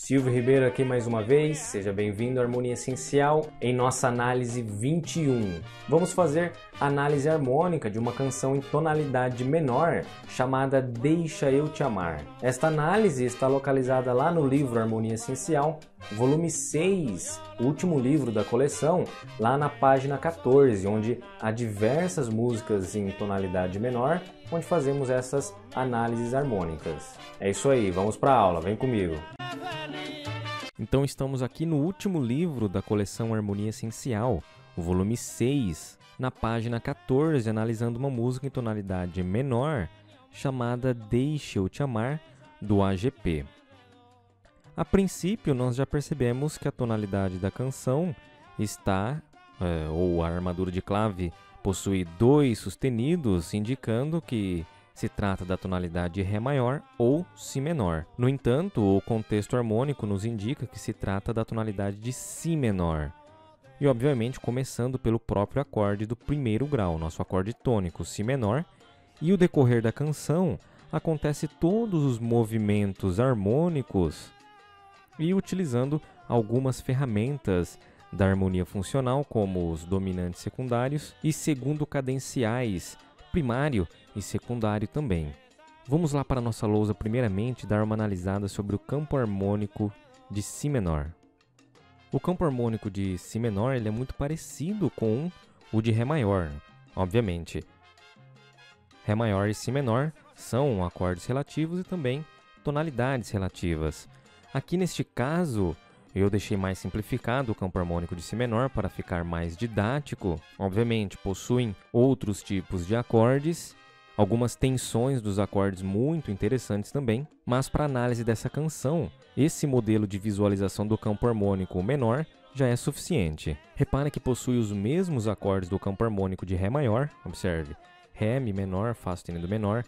Silvio Ribeiro aqui mais uma vez, seja bem-vindo à Harmonia Essencial em nossa análise 21. Vamos fazer análise harmônica de uma canção em tonalidade menor chamada Deixa Eu Te Amar. Esta análise está localizada lá no livro Harmonia Essencial, volume 6, o último livro da coleção, lá na página 14, onde há diversas músicas em tonalidade menor, onde fazemos essas análises harmônicas. É isso aí, vamos para a aula, vem comigo. Então estamos aqui no último livro da coleção Harmonia Essencial, o volume 6, na página 14, analisando uma música em tonalidade menor chamada Deixa Eu Te Amar, do AGP. A princípio, nós já percebemos que a tonalidade da canção está, ou a armadura de clave, possui 2 sustenidos, indicando que se trata da tonalidade Ré maior ou Si menor. No entanto, o contexto harmônico nos indica que se trata da tonalidade de Si menor. E, obviamente, começando pelo próprio acorde do primeiro grau, nosso acorde tônico Si menor. E o decorrer da canção acontece todos os movimentos harmônicos e utilizando algumas ferramentas da harmonia funcional, como os dominantes secundários e segundo cadenciais, primário e secundário também. Vamos lá para a nossa lousa primeiramente dar uma analisada sobre o campo harmônico de Si menor. O campo harmônico de Si menor ele é muito parecido com o de Ré maior, obviamente. Ré maior e Si menor são acordes relativos e também tonalidades relativas. Aqui neste caso, eu deixei mais simplificado o campo harmônico de Si menor para ficar mais didático. Obviamente, possuem outros tipos de acordes, algumas tensões dos acordes muito interessantes também, mas para análise dessa canção, esse modelo de visualização do campo harmônico menor já é suficiente. Repare que possui os mesmos acordes do campo harmônico de Ré maior, observe, Ré, Mi menor, Fá sustenido menor,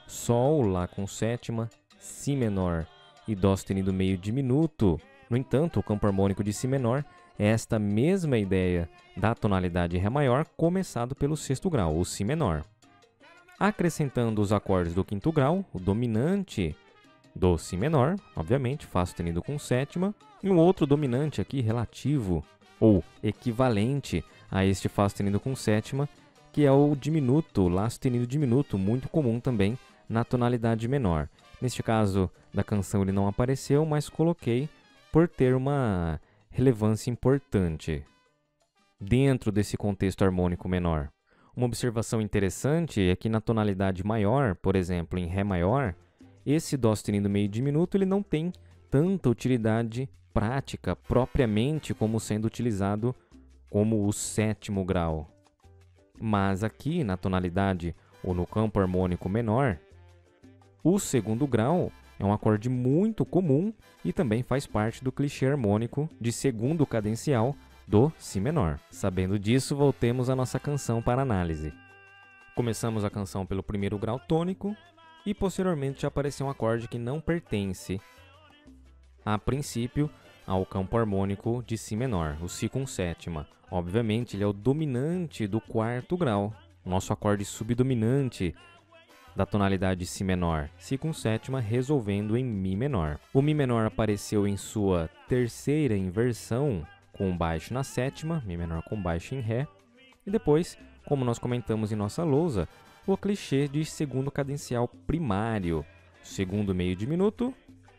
Sol, Lá com sétima, Si menor e Dó sustenido meio diminuto. No entanto, o campo harmônico de Si menor é esta mesma ideia da tonalidade Ré maior começado pelo sexto grau, o Si menor. Acrescentando os acordes do quinto grau, o dominante do Si menor, obviamente, Fá sustenido com sétima, e um outro dominante aqui relativo ou equivalente a este Fá sustenido com sétima, que é o diminuto, Lá sustenido diminuto, muito comum também na tonalidade menor. Neste caso da canção ele não apareceu, mas coloquei por ter uma relevância importante dentro desse contexto harmônico menor. Uma observação interessante é que na tonalidade maior, por exemplo, em Ré maior, esse Dó sustenido meio diminuto ele não tem tanta utilidade prática propriamente como sendo utilizado como o sétimo grau. Mas aqui na tonalidade ou no campo harmônico menor, o segundo grau é um acorde muito comum e também faz parte do clichê harmônico de segundo cadencial do Si menor. Sabendo disso, voltemos à nossa canção para análise. Começamos a canção pelo primeiro grau tônico e posteriormente apareceu um acorde que não pertence, a princípio, ao campo harmônico de Si menor, o Si com sétima. Obviamente, ele é o dominante do quarto grau, nosso acorde subdominante da tonalidade Si menor, Si com sétima resolvendo em Mi menor. O Mi menor apareceu em sua terceira inversão com baixo na sétima, Mi menor com baixo em Ré, e depois, como nós comentamos em nossa lousa, o clichê de segundo cadencial primário, segundo meio diminuto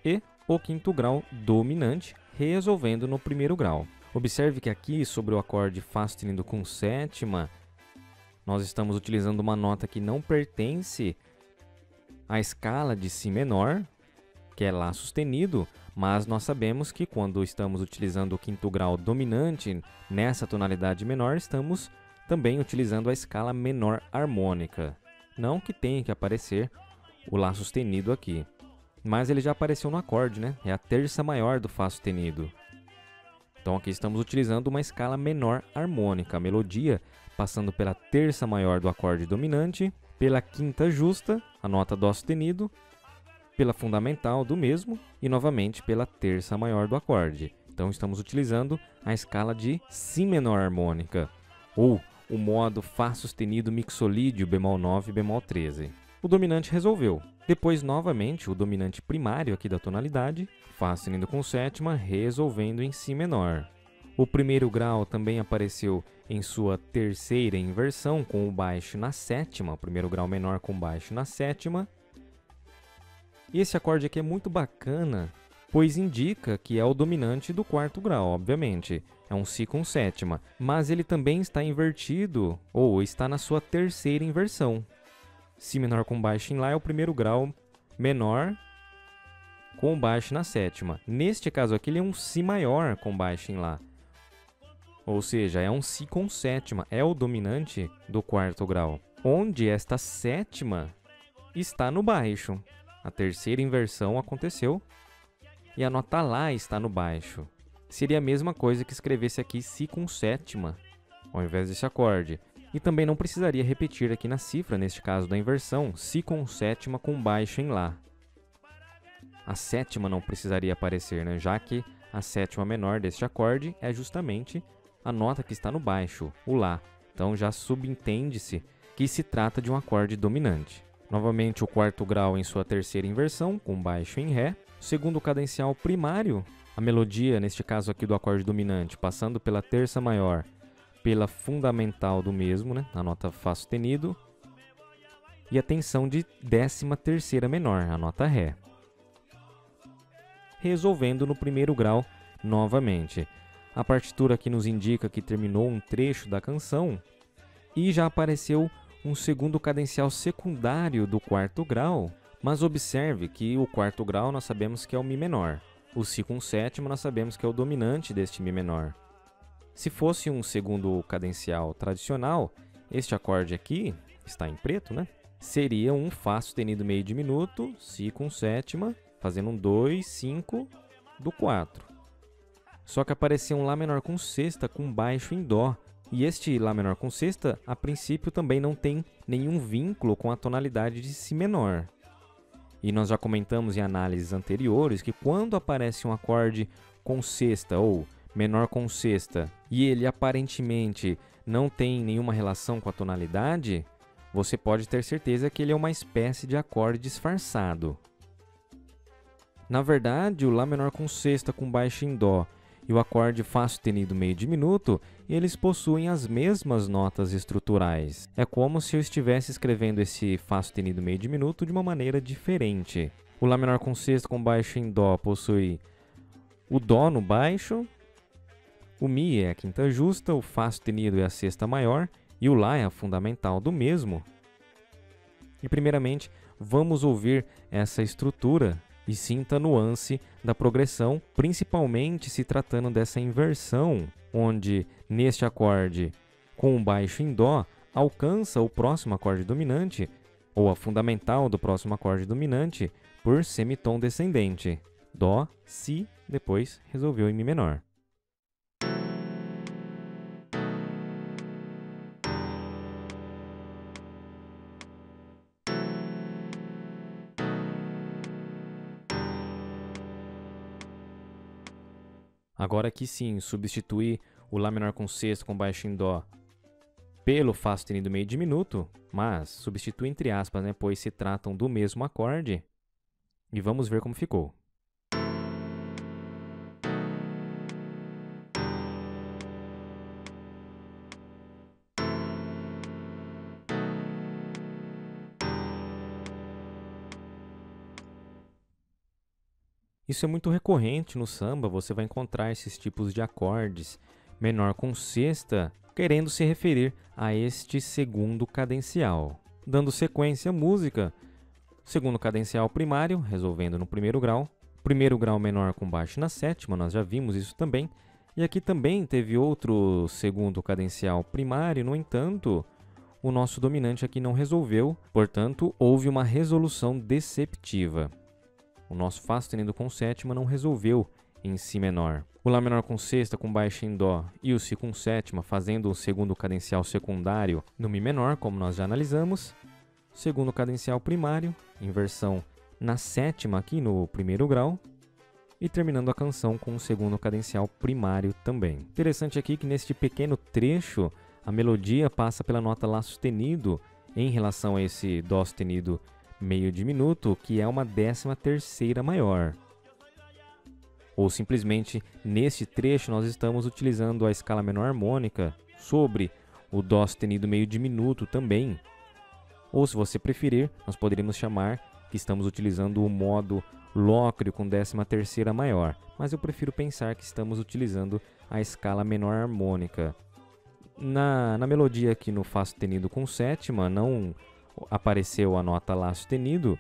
e o quinto grau dominante, resolvendo no primeiro grau. Observe que aqui sobre o acorde Fá sustenido com sétima, nós estamos utilizando uma nota que não pertence à escala de Si menor, que é Lá sustenido, mas nós sabemos que quando estamos utilizando o quinto grau dominante nessa tonalidade menor, estamos também utilizando a escala menor harmônica. Não que tenha que aparecer o Lá sustenido aqui, mas ele já apareceu no acorde, né? É a terça maior do Fá sustenido. Então aqui estamos utilizando uma escala menor harmônica, a melodia passando pela terça maior do acorde dominante, pela quinta justa, a nota Dó sustenido, pela fundamental do mesmo e novamente pela terça maior do acorde. Então estamos utilizando a escala de Si menor harmônica, ou o modo Fá sustenido mixolídio bemol 9 bemol 13. O dominante resolveu. Depois, novamente, o dominante primário aqui da tonalidade, Fá sustenido com sétima, resolvendo em Si menor. O primeiro grau também apareceu em sua terceira inversão, com o baixo na sétima, o primeiro grau menor com baixo na sétima. E esse acorde aqui é muito bacana, pois indica que é o dominante do quarto grau, obviamente. É um Si com sétima, mas ele também está invertido, ou está na sua terceira inversão. Si menor com baixo em Lá é o primeiro grau menor com baixo na sétima. Neste caso aqui, ele é um Si maior com baixo em Lá. Ou seja, é um Si com sétima, é o dominante do quarto grau. Onde esta sétima está no baixo. A terceira inversão aconteceu e a nota Lá está no baixo. Seria a mesma coisa que escrevesse aqui Si com sétima, ao invés desse acorde. E também não precisaria repetir aqui na cifra, neste caso da inversão, Si com sétima com baixo em Lá. A sétima não precisaria aparecer, né? Já que a sétima menor deste acorde é justamente a nota que está no baixo, o Lá. Então já subentende-se que se trata de um acorde dominante. Novamente o quarto grau em sua terceira inversão, com baixo em Ré. Segundo cadencial primário, a melodia, neste caso aqui do acorde dominante, passando pela terça maior, pela fundamental do mesmo, né, a nota Fá sustenido, e a tensão de 13ª menor, a nota Ré. Resolvendo no primeiro grau novamente. A partitura aqui nos indica que terminou um trecho da canção e já apareceu um segundo cadencial secundário do quarto grau, mas observe que o quarto grau nós sabemos que é o Mi menor. O Si com sétima nós sabemos que é o dominante deste Mi menor. Se fosse um segundo cadencial tradicional, este acorde aqui, está em preto, né? Seria um Fá sustenido meio diminuto, Si com sétima, fazendo um 2, 5 do 4. Só que apareceu um Lá menor com sexta com baixo em Dó. E este Lá menor com sexta, a princípio, também não tem nenhum vínculo com a tonalidade de Si menor. E nós já comentamos em análises anteriores que quando aparece um acorde com sexta ou menor com sexta, e ele aparentemente não tem nenhuma relação com a tonalidade, você pode ter certeza que ele é uma espécie de acorde disfarçado. Na verdade, o Lá menor com sexta com baixo em Dó e o acorde Fá sustenido meio diminuto, eles possuem as mesmas notas estruturais. É como se eu estivesse escrevendo esse Fá sustenido meio diminuto de uma maneira diferente. O Lá menor com sexta com baixo em Dó possui o Dó no baixo, o Mi é a quinta justa, o Fá sustenido é a sexta maior e o Lá é a fundamental do mesmo. E primeiramente, vamos ouvir essa estrutura e sinta a nuance da progressão, principalmente se tratando dessa inversão, onde neste acorde com o baixo em Dó alcança o próximo acorde dominante, ou a fundamental do próximo acorde dominante, por semitom descendente. Dó, Si, depois resolveu em Mi menor. Agora aqui sim, substituir o Lá menor com sexta com baixo em Dó pelo Fá sustenido meio diminuto, mas substitui entre aspas, né, pois se tratam do mesmo acorde. E vamos ver como ficou. Isso é muito recorrente no samba, você vai encontrar esses tipos de acordes, menor com sexta, querendo se referir a este segundo cadencial. Dando sequência à música, segundo cadencial primário, resolvendo no primeiro grau menor com baixo na sétima, nós já vimos isso também, e aqui também teve outro segundo cadencial primário, no entanto, o nosso dominante aqui não resolveu, portanto, houve uma resolução deceptiva. O nosso Fá sustenido com sétima não resolveu em Si menor. O Lá menor com sexta com baixo em Dó e o Si com sétima fazendo o segundo cadencial secundário no Mi menor, como nós já analisamos. Segundo cadencial primário, inversão na sétima aqui no primeiro grau. E terminando a canção com o segundo cadencial primário também. Interessante aqui que neste pequeno trecho, a melodia passa pela nota Lá sustenido em relação a esse Dó sustenido meio diminuto, que é uma 13ª maior. Ou simplesmente, neste trecho, nós estamos utilizando a escala menor harmônica sobre o Dó sustenido meio diminuto também. Ou, se você preferir, nós poderíamos chamar que estamos utilizando o modo lócreo com 13ª maior. Mas eu prefiro pensar que estamos utilizando a escala menor harmônica. Na melodia aqui no Fá sustenido com sétima, não apareceu a nota Lá sustenido,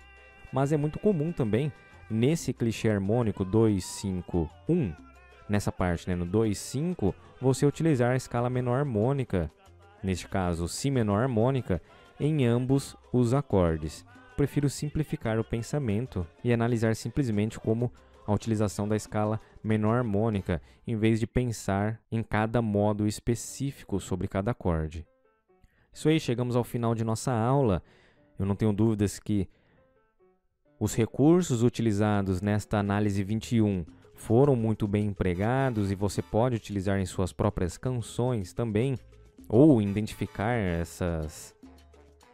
mas é muito comum também, nesse clichê harmônico 2, 5, 1, nessa parte, né, no 2, 5, você utilizar a escala menor harmônica, neste caso Si menor harmônica, em ambos os acordes. Prefiro simplificar o pensamento e analisar simplesmente como a utilização da escala menor harmônica, em vez de pensar em cada modo específico sobre cada acorde. Isso aí, chegamos ao final de nossa aula. Eu não tenho dúvidas que os recursos utilizados nesta análise 21 foram muito bem empregados e você pode utilizar em suas próprias canções também, ou identificar essas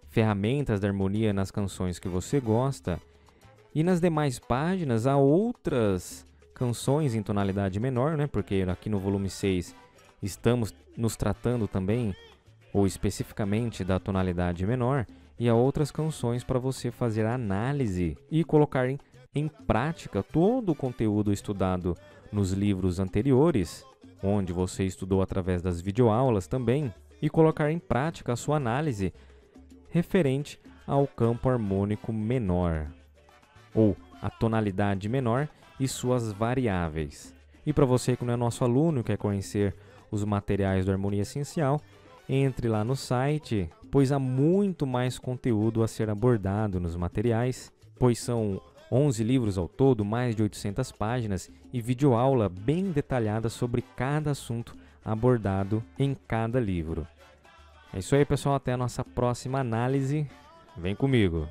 ferramentas da harmonia nas canções que você gosta. E nas demais páginas há outras canções em tonalidade menor, né? Porque aqui no volume 6 estamos nos tratando também, ou especificamente, da tonalidade menor. E há outras canções para você fazer a análise e colocar em prática todo o conteúdo estudado nos livros anteriores, onde você estudou através das videoaulas também, e colocar em prática a sua análise referente ao campo harmônico menor, ou a tonalidade menor e suas variáveis. E para você que não é nosso aluno e quer conhecer os materiais do Harmonia Essencial, entre lá no site, pois há muito mais conteúdo a ser abordado nos materiais, pois são 11 livros ao todo, mais de 800 páginas e videoaula bem detalhada sobre cada assunto abordado em cada livro. É isso aí, pessoal, até a nossa próxima análise. Vem comigo!